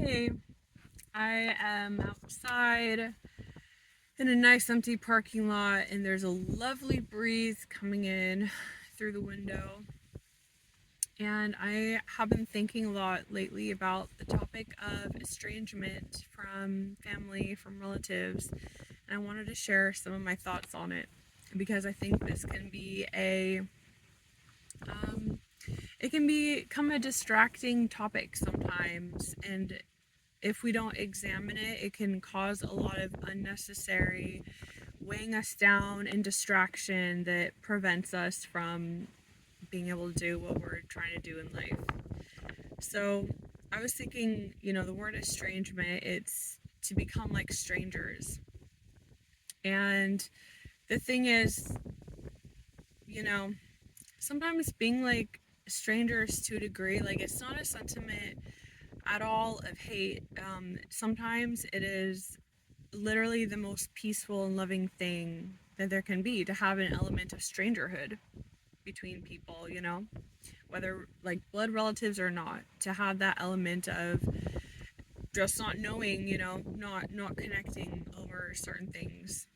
Hey, I am outside in a nice empty parking lot, and there's a lovely breeze coming in through the window. And I have been thinking a lot lately about the topic of estrangement from family, from relatives, and I wanted to share some of my thoughts on it because I think this can be um, it can become a distracting topic sometimes, and if we don't examine it, it can cause a lot of unnecessary weighing us down and distraction that prevents us from being able to do what we're trying to do in life. So I was thinking, the word estrangement, it's to become like strangers. And the thing is, you know, sometimes being like strangers to a degree, like it's not a sentiment at all of hate. Sometimes it is literally the most peaceful and loving thing that there can be, to have an element of strangerhood between people, whether like blood relatives or not, to have that element of just not knowing, not connecting over certain things.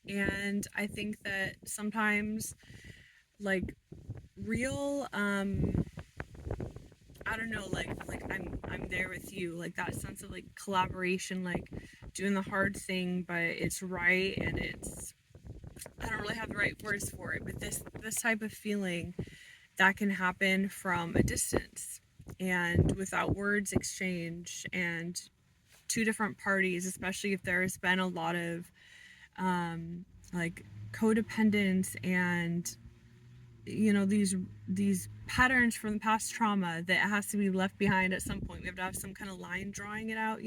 And I think that sometimes like real I don't know, like I'm there with you, like that sense of like collaboration, like doing the hard thing, but it's right, and it's, I don't really have the right words for it, but this type of feeling that can happen from a distance and without words exchanged, and two different parties, especially if there's been a lot of like codependence and these patterns from the past trauma that has to be left behind at some point. We have to have some kind of line drawing it out,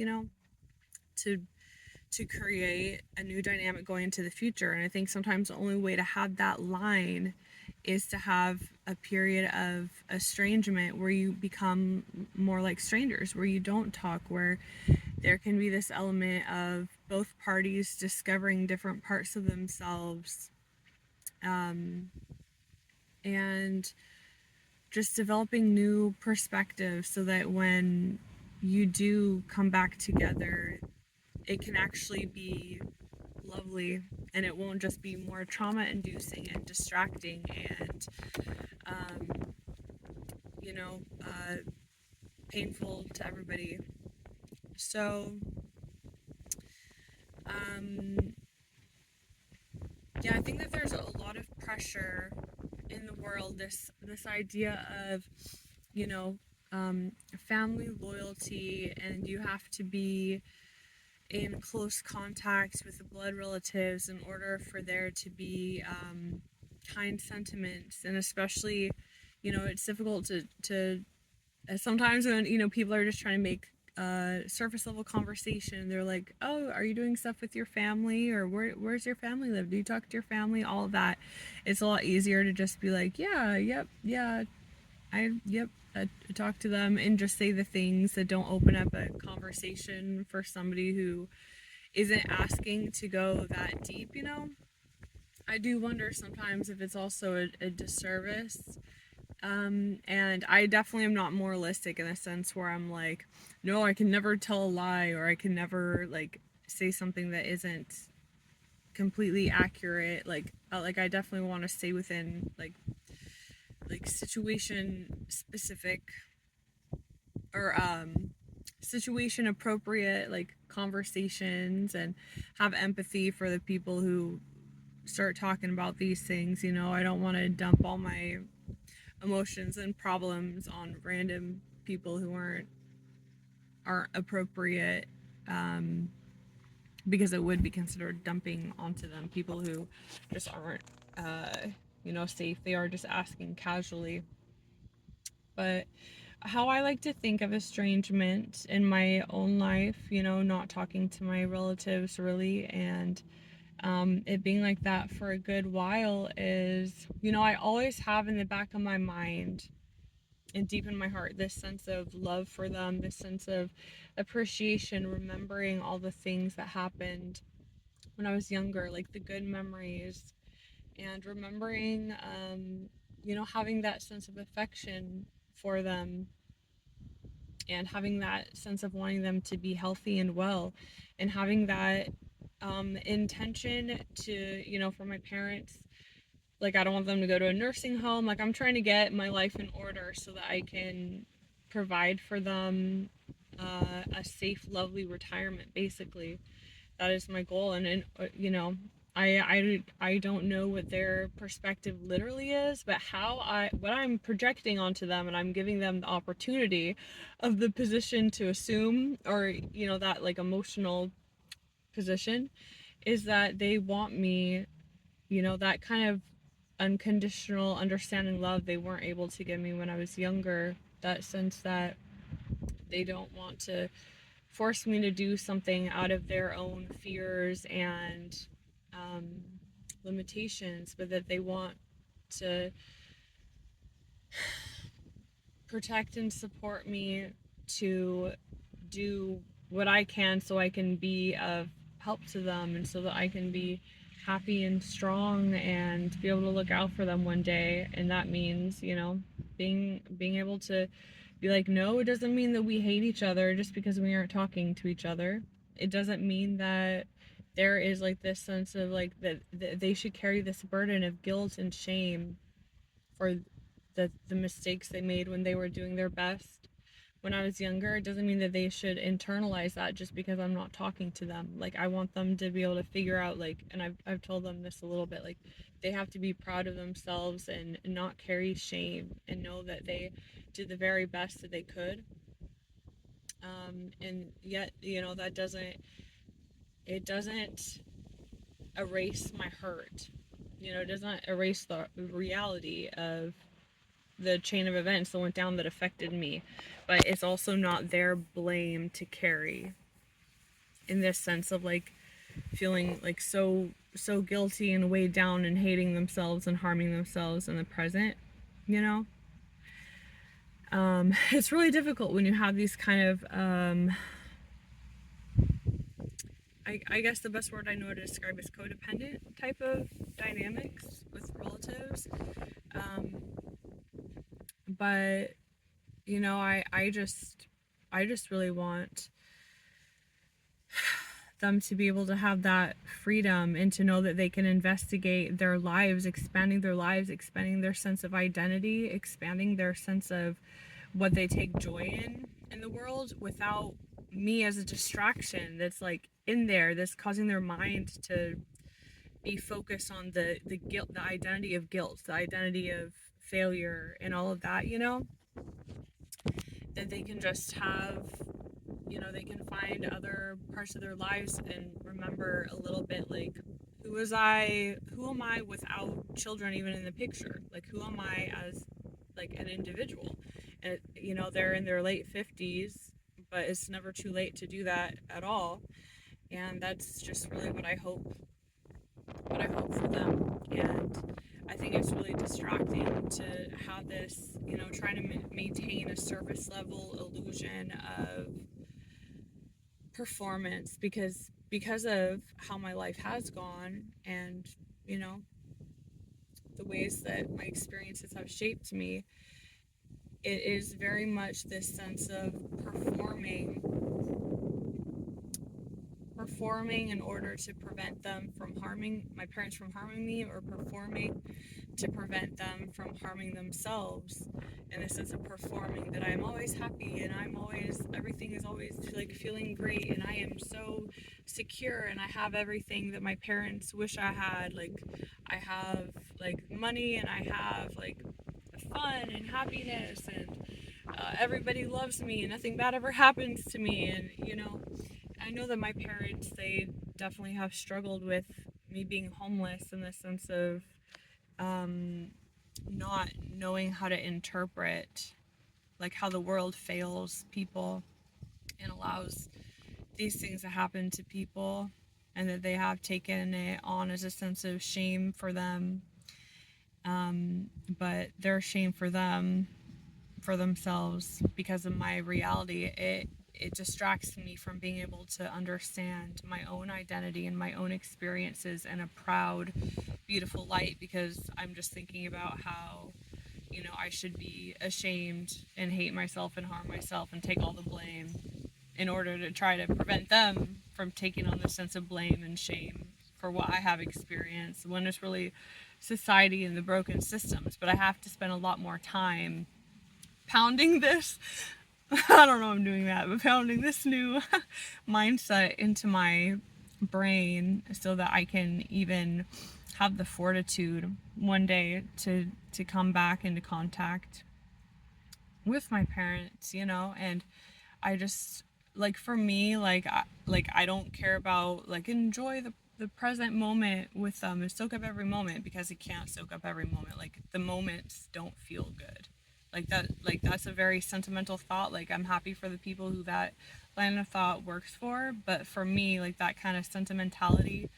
to create a new dynamic going into the future. And I think sometimes the only way to have that line is to have a period of estrangement where you become more like strangers, where you don't talk, where there can be this element of both parties discovering different parts of themselves, um, and just developing new perspectives so that when you do come back together, it can actually be lovely, and it won't just be more trauma inducing and distracting and um, you know uh, painful to everybody. So um, yeah, I think that there's a lot of pressure in the world, this idea of, you know family loyalty, and you have to be in close contact with the blood relatives in order for there to be kind sentiments. And especially, it's difficult to sometimes when people are just trying to make surface level conversation. They're like, oh, are you doing stuff with your family, or where's your family live? Do you talk to your family? All of that. It's a lot easier to just be like, yeah, yep, yeah, I talk to them, and just say the things that don't open up a conversation for somebody who isn't asking to go that deep. I do wonder sometimes if it's also a disservice. And I definitely am not moralistic in a sense where I'm like, no, I can never tell a lie, or I can never like say something that isn't completely accurate. Like I definitely want to stay within like situation specific, or situation appropriate like conversations, and have empathy for the people who start talking about these things. I don't want to dump all my emotions and problems on random people who aren't appropriate, um, because it would be considered dumping onto them. People who just aren't safe. They are just asking casually. But how I like to think of estrangement in my own life, not talking to my relatives really, and it being like that for a good while, is, I always have in the back of my mind and deep in my heart this sense of love for them, this sense of appreciation, remembering all the things that happened when I was younger, like the good memories, and remembering, having that sense of affection for them, and having that sense of wanting them to be healthy and well, and having that intention to, for my parents, like, I don't want them to go to a nursing home. Like, I'm trying to get my life in order so that I can provide for them a safe, lovely retirement, basically. That is my goal. And I don't know what their perspective literally is, but what I'm projecting onto them, and I'm giving them the opportunity of the position to assume, or, that like emotional position, is that they want me, that kind of unconditional understanding love they weren't able to give me when I was younger. That sense that they don't want to force me to do something out of their own fears and um, limitations, but that they want to protect and support me to do what I can so I can be of help to them, and so that I can be happy and strong and be able to look out for them one day. And that means, being able to be like, no, it doesn't mean that we hate each other just because we aren't talking to each other. It doesn't mean that there is like this sense of like that they should carry this burden of guilt and shame for the mistakes they made when they were doing their best when I was younger. It doesn't mean that they should internalize that just because I'm not talking to them. Like, I want them to be able to figure out, like, and I've told them this a little bit, like, they have to be proud of themselves and not carry shame, and know that they did the very best that they could. And yet, that doesn't erase my hurt. It doesn't erase the reality of the chain of events that went down that affected me, but it's also not their blame to carry, in this sense of like feeling like so guilty and weighed down and hating themselves and harming themselves in the present. you know it's really difficult when you have these kind of I guess the best word I know to describe is codependent type of dynamics with relatives. But I just really want them to be able to have that freedom, and to know that they can investigate their lives, expanding their sense of identity, expanding their sense of what they take joy in the world, without me as a distraction that's like in there, that's causing their mind to be focused on the guilt, the identity of guilt, the identity of failure, and all of that. That they can just have, they can find other parts of their lives and remember a little bit, like, who am I without children even in the picture? Like, who am I as like an individual? And they're in their late 50s, but it's never too late to do that at all. And that's just really what I hope for them. And I think it's really distracting to have this, trying to maintain a surface level illusion of performance, because of how my life has gone, and the ways that my experiences have shaped me. It is very much this sense of performing in order to prevent them from harming my parents, from harming me, or performing to prevent them from harming themselves. In the sense of performing that I'm always happy, and everything is always like feeling great, and I am so secure, and I have everything that my parents wish I had. Like, I have like money, and I have like fun and happiness, and everybody loves me, and nothing bad ever happens to me. And I know that my parents, they definitely have struggled with me being homeless, in the sense of not knowing how to interpret like how the world fails people and allows these things to happen to people, and that they have taken it on as a sense of shame for them. But their shame for themselves, because of my reality, it distracts me from being able to understand my own identity and my own experiences in a proud, beautiful light, because I'm just thinking about how I should be ashamed and hate myself and harm myself and take all the blame in order to try to prevent them from taking on the sense of blame and shame for what I have experienced, when it's really society and the broken systems. But I have to spend a lot more time pounding this. I don't know I'm doing that, but pounding this new mindset into my brain so that I can even have the fortitude one day to come back into contact with my parents, and I just, like, for me, I don't care about, like, enjoy the present moment with them and soak up every moment, because it can't soak up every moment. Like, the moments don't feel good. That's a very sentimental thought. Like, I'm happy for the people who that line of thought works for, but for me, like, that kind of sentimentality,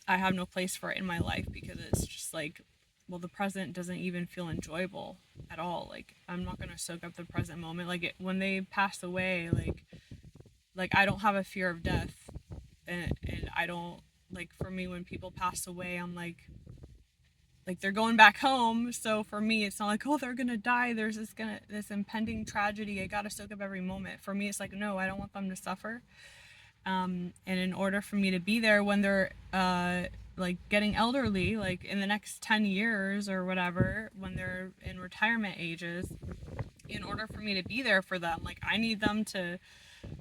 I have no place for it in my life, because it's just like, well, the present doesn't even feel enjoyable at all. Like, I'm not gonna soak up the present moment. Like, when they pass away, like I don't have a fear of death, and I don't, like, for me, when people pass away, I'm like they're going back home. So for me, it's not like, oh, they're gonna die. There's this impending tragedy. I gotta soak up every moment. For me, it's like, no, I don't want them to suffer. And in order for me to be there when they're like getting elderly, like in the next 10 years or whatever, when they're in retirement ages, in order for me to be there for them, like, I need them to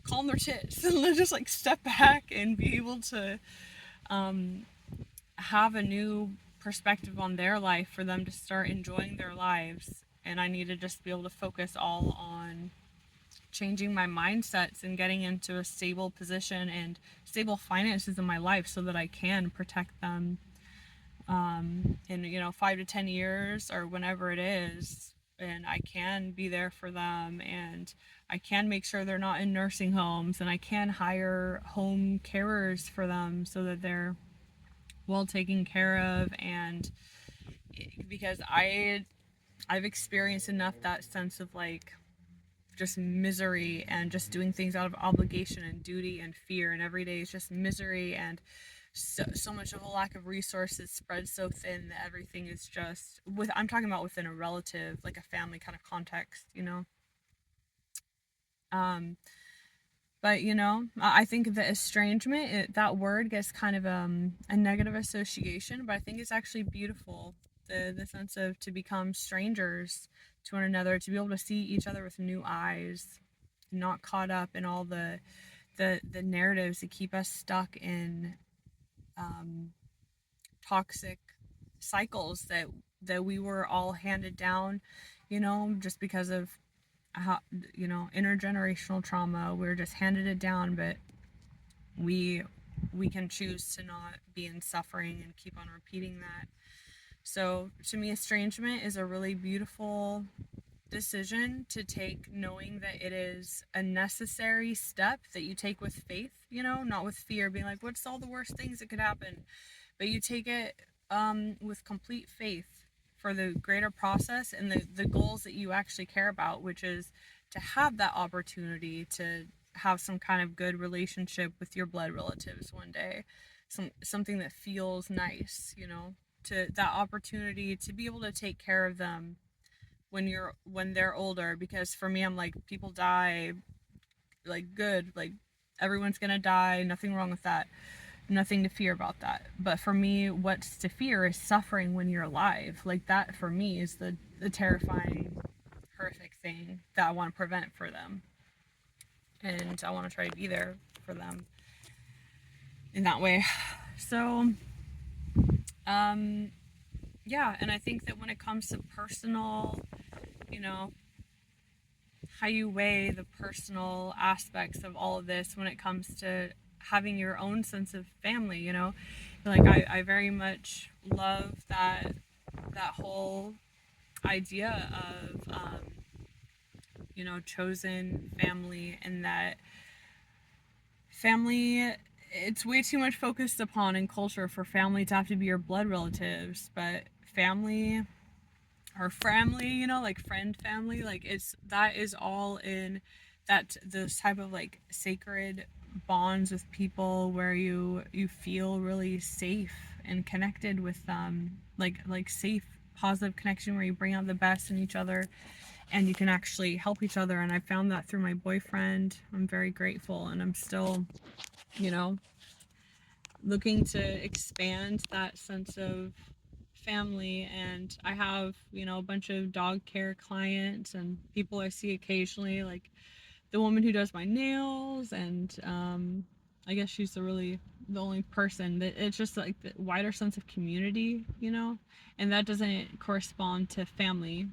calm their tits and just, like, step back and be able to have a new perspective on their life, for them to start enjoying their lives. And I need to just be able to focus all on changing my mindsets and getting into a stable position and stable finances in my life, so that I can protect them in 5 to 10 years or whenever it is, and I can be there for them, and I can make sure they're not in nursing homes, and I can hire home carers for them so that they're well taken care of. And because I've experienced enough that sense of, like, just misery and just doing things out of obligation and duty and fear, and every day is just misery, and so much of a lack of resources spread so thin that everything is just, I'm talking about within a relative, like a family kind of context. um but I think the estrangement, that word gets kind of a negative association, but I think it's actually beautiful, the sense of to become strangers to one another, to be able to see each other with new eyes, not caught up in all the narratives that keep us stuck in toxic cycles that we were all handed down, just because of how, intergenerational trauma. We're just handed it down, but we can choose to not be in suffering and keep on repeating that. So to me, estrangement is a really beautiful decision to take, knowing that it is a necessary step that you take with faith, not with fear, being like, what's all the worst things that could happen? But you take it with complete faith for the greater process and the goals that you actually care about, which is to have that opportunity to have some kind of good relationship with your blood relatives one day, something that feels nice, to that opportunity to be able to take care of them when they're older. Because for me, I'm like, people die, like, good, like, everyone's gonna die, nothing wrong with that, nothing to fear about that. But for me, what's to fear is suffering when you're alive. Like, that for me is the terrifying, horrific thing that I want to prevent for them, and I want to try to be there for them in that way. So yeah, and I think that when it comes to personal, you know how you weigh the personal aspects of all of this when it comes to having your own sense of family, like, I very much love that whole idea of chosen family, and that family, it's way too much focused upon in culture for family to have to be your blood relatives, but family, or family, like friend family, like, that is all in that, those type of, like, sacred bonds with people where you feel really safe and connected with them, like safe positive connection where you bring out the best in each other and you can actually help each other. And I found that through my boyfriend. I'm very grateful, and I'm still, you know, looking to expand that sense of family. And I have, you know, a bunch of dog care clients and people I see occasionally, like the woman who does my nails, and I guess she's the only person that it's just like the wider sense of community, you know, and that doesn't correspond to family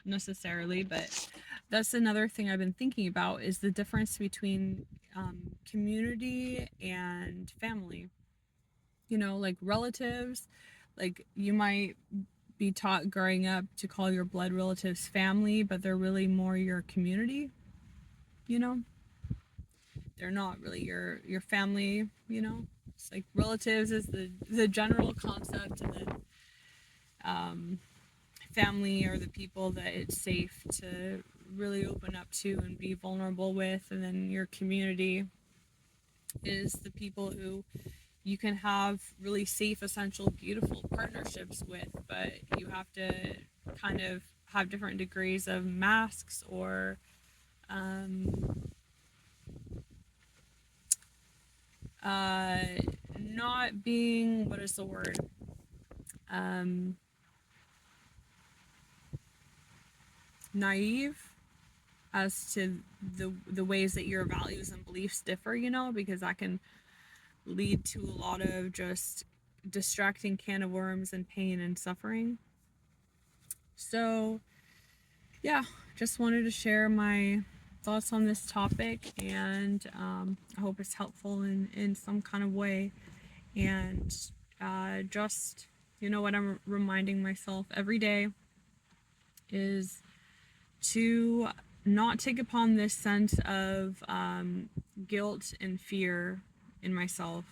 necessarily, but that's another thing I've been thinking about is the difference between community and family. You know, like relatives, like you might be taught growing up to call your blood relatives family, but they're really more your community, you know? They're not really your family, you know? It's like relatives is the general concept, and then family are the people that it's safe to really open up to and be vulnerable with, and then your community is the people who you can have really safe, essential, beautiful partnerships with, but you have to kind of have different degrees of masks or not being, what is the word, naive as to the ways that your values and beliefs differ, you know, because that can lead to a lot of just distracting can of worms and pain and suffering. So yeah, just wanted to share my thoughts on this topic, and I hope it's helpful in some kind of way. And just, you know, what I'm reminding myself every day is to not take upon this sense of guilt and fear in myself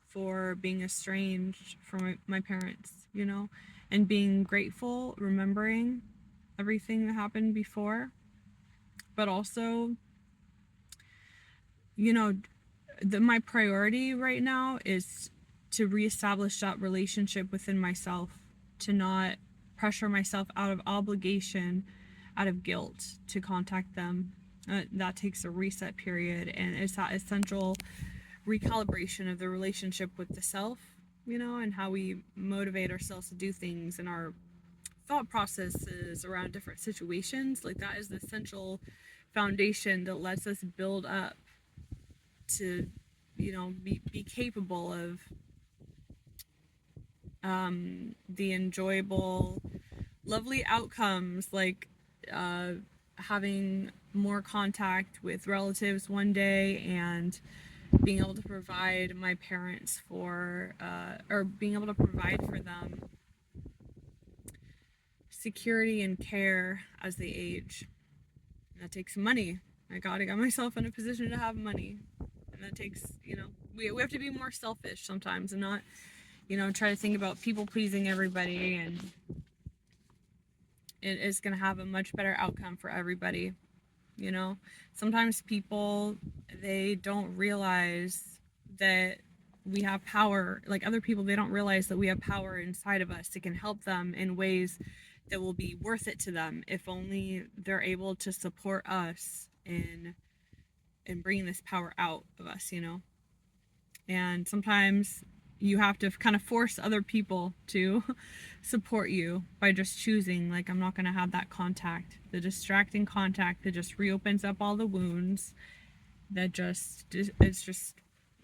for being estranged from my parents, you know, and being grateful, remembering everything that happened before, but also, you know, my priority right now is to reestablish that relationship within myself, to not pressure myself out of obligation, out of guilt to contact them. That takes a reset period, and it's that essential recalibration of the relationship with the self, you know, and how we motivate ourselves to do things and our thought processes around different situations. Like that is the essential foundation that lets us build up to, you know, be capable of the enjoyable, lovely outcomes, like having more contact with relatives one day, and being able to provide my parents for or being able to provide for them security and care as they age. And that takes money. I gotta get myself in a position to have money, and that takes, you know, we have to be more selfish sometimes and not, you know, try to think about people pleasing everybody, and it is going to have a much better outcome for everybody. You know, sometimes people, they don't realize that we have power, like other people, they don't realize that we have power inside of us that can help them in ways that will be worth it to them if only they're able to support us in bringing this power out of us, you know. And sometimes you have to kind of force other people to support you by just choosing, like, I'm not going to have that contact, the distracting contact that just reopens up all the wounds, that just, it's just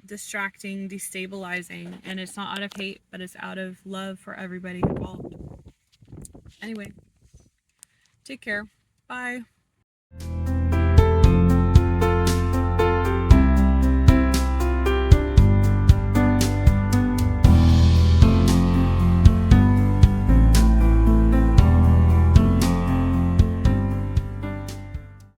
distracting, destabilizing, and it's not out of hate, but it's out of love for everybody involved. Anyway, take care. Bye.